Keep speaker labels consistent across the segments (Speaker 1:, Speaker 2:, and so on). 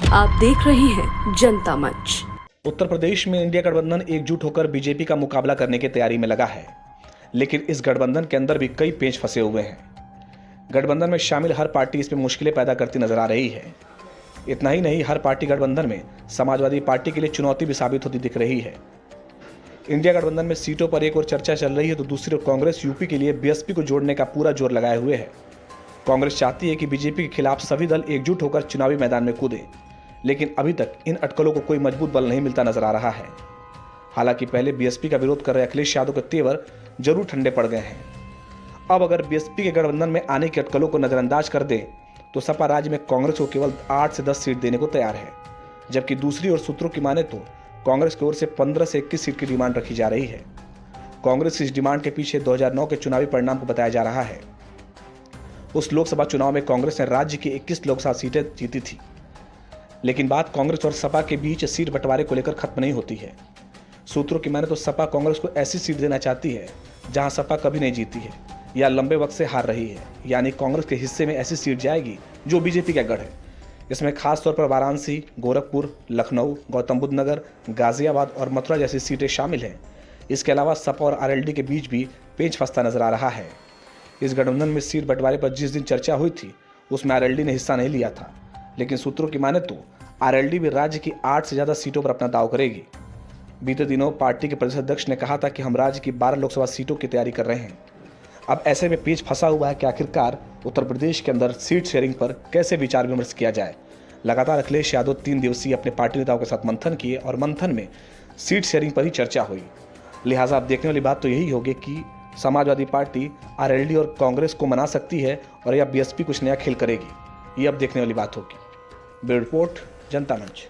Speaker 1: आप देख रहे हैं जनता मंच।
Speaker 2: उत्तर प्रदेश में इंडिया गठबंधन एकजुट होकर बीजेपी का मुकाबला करने की तैयारी में लगा है, लेकिन इस गठबंधन के अंदर भी कई पेंच फंसे हुए हैं। गठबंधन में शामिल हर पार्टी इसमें मुश्किलें पैदा करती नजर आ रही है। इतना ही नहीं, हर पार्टी गठबंधन में समाजवादी पार्टी के लिए चुनौती भी साबित होती दिख रही है। इंडिया गठबंधन में सीटों पर एक और चर्चा चल रही है तो दूसरी ओर कांग्रेस यूपी के लिए बीएसपी को जोड़ने का पूरा जोर लगाए हुए है। कांग्रेस चाहती है कि बीजेपी के खिलाफ सभी दल एकजुट होकर चुनावी मैदान में कूदें, लेकिन अभी तक इन अटकलों को कोई मजबूत बल नहीं मिलता नजर आ रहा है। हालांकि पहले बीएसपी का विरोध कर रहे अखिलेश यादव के तेवर जरूर ठंडे पड़ गए हैं। अब अगर बीएसपी के गठबंधन में आने की अटकलों को नजरअंदाज कर दे तो सपा राज्य में कांग्रेस को केवल 8 से 10 सीट देने को तैयार है, जबकि दूसरी ओर सूत्रों की माने तो कांग्रेस की ओर से 15 से 21 सीट की डिमांड रखी जा रही है। कांग्रेस की इस डिमांड के पीछे 2009 के चुनावी परिणाम को बताया जा रहा है। उस लोकसभा चुनाव में कांग्रेस ने राज्य की 21 लोकसभा सीटें जीती थी, लेकिन बात कांग्रेस और सपा के बीच सीट बंटवारे को लेकर खत्म नहीं होती है। सूत्रों की माने तो सपा कांग्रेस को ऐसी सीट देना चाहती है जहां सपा कभी नहीं जीती है या लंबे वक्त से हार रही है, यानी कांग्रेस के हिस्से में ऐसी सीट जाएगी जो बीजेपी का गढ़ है। इसमें खासतौर पर वाराणसी, गोरखपुर, लखनऊ, गौतम बुद्ध नगर, गाजियाबाद और मथुरा जैसी सीटें शामिल हैं। इसके अलावा सपा और आरएलडी के बीच भी पेंच फंसता नजर आ रहा है। इस गठबंधन में सीट बंटवारे पर जिस दिन चर्चा हुई थी उसमें आरएलडी ने हिस्सा नहीं लिया था, लेकिन सूत्रों की माने तो आरएलडी भी राज्य की 8 से ज्यादा सीटों पर अपना दांव करेगी। बीते दिनों पार्टी के प्रदेश अध्यक्ष ने कहा था कि हम राज्य की 12 लोकसभा सीटों की तैयारी कर रहे हैं। अब ऐसे में पेच फंसा हुआ है कि आखिरकार उत्तर प्रदेश के अंदर सीट शेयरिंग पर कैसे विचार विमर्श किया जाए। लगातार अखिलेश यादव 3 दिवसीय अपने पार्टी नेताओं के साथ मंथन किए और मंथन में सीट शेयरिंग पर ही चर्चा हुई। लिहाजा अब देखने वाली बात तो यही होगी कि समाजवादी पार्टी आरएलडी और कांग्रेस को मना सकती है और या बीएसपी कुछ नया खेल करेगी। ये अब देखने वाली बात होगी। ब्यूरो रिपोर्ट, जनता मंच।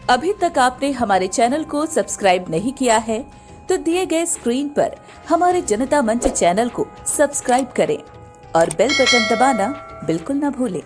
Speaker 3: अभी तक आपने हमारे चैनल को सब्सक्राइब नहीं किया है तो दिए गए स्क्रीन पर हमारे जनता मंच चैनल को सब्सक्राइब करें और बेल बटन दबाना बिल्कुल न भूलें।